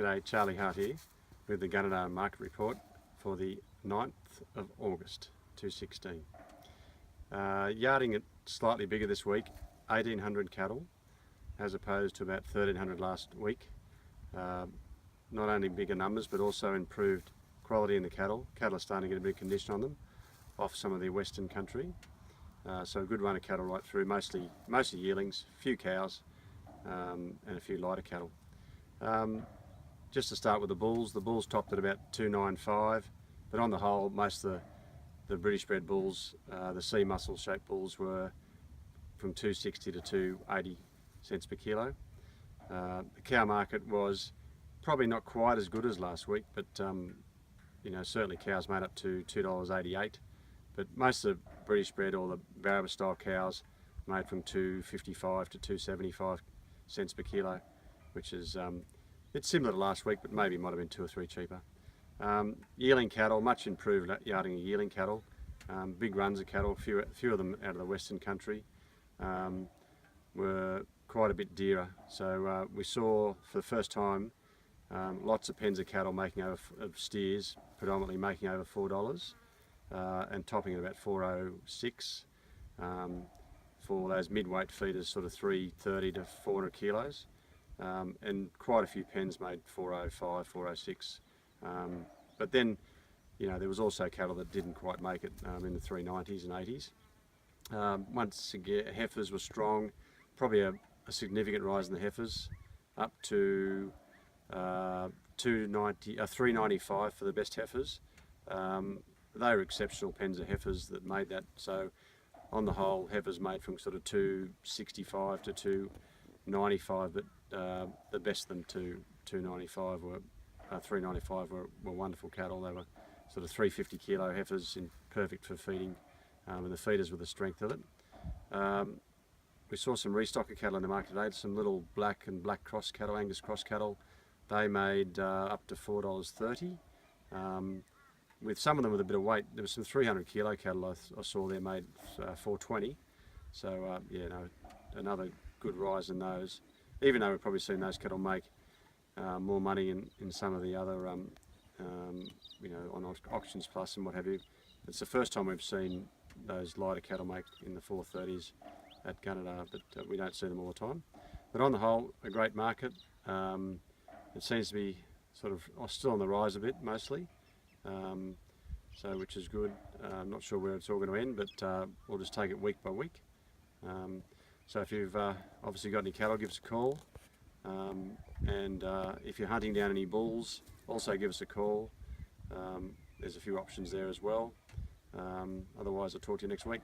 G'day, Charlie Hart here with the Gunnedah market report for the 9th of August 2016. Yarding it slightly bigger this week, 1800 cattle as opposed to about 1300 last week. Not only bigger numbers but also improved quality in the cattle. Cattle are starting to get a bit of condition on them off some of the western country. So a good run of cattle right through, mostly yearlings, a few cows and a few lighter cattle. Just to start with the bulls topped at about 295, but on the whole most of the British bred bulls, the sea muscle shaped bulls, were from 260 to 280 cents per kilo. The cow market was probably not quite as good as last week, but you know, certainly cows made up to $2.88, but most of the British bred or the Barrow style cows made from 255 to 275 cents per kilo, which is it's similar to last week, but maybe might have been 2 or 3 cheaper. Yearling cattle, much improved yarding of yearling cattle. Big runs of cattle, a few of them out of the western country, were quite a bit dearer. So we saw for the first time lots of pens of cattle making over, of steers, predominantly making over $4 and topping at about 406 for those mid-weight feeders, sort of 330 to 400 kilos. And quite a few pens made 405, 406. But then, you know, there was also cattle that didn't quite make it in the 390s and 80s. Once again, heifers were strong, probably a significant rise in the heifers, up to 395 for the best heifers. They were exceptional pens of heifers that made that. So on the whole, heifers made from sort of 265 to 295, but the best of them to 295 were 395 were wonderful cattle. They were sort of 350 kilo heifers, perfect for feeding, and the feeders were the strength of it. We saw some restock of cattle in the market today, some little black and black cross cattle, Angus cross cattle. They made up to $4.30. With some of them with a bit of weight, there was some 300 kilo cattle I saw there made $4.20. So yeah, no, another good rise in those. Even though we've probably seen those cattle make more money in some of the other, you know, on Auctions Plus and what have you. It's the first time we've seen those lighter cattle make in the 430s at Gunnedah, but we don't see them all the time. But on the whole, a great market. It seems to be sort of still on the rise a bit, mostly, so which is good. I'm not sure where it's all going to end, but we'll just take it week by week. So if you've obviously got any cattle, give us a call. And if you're hunting down any bulls, also give us a call. There's a few options there as well. Otherwise, I'll talk to you next week.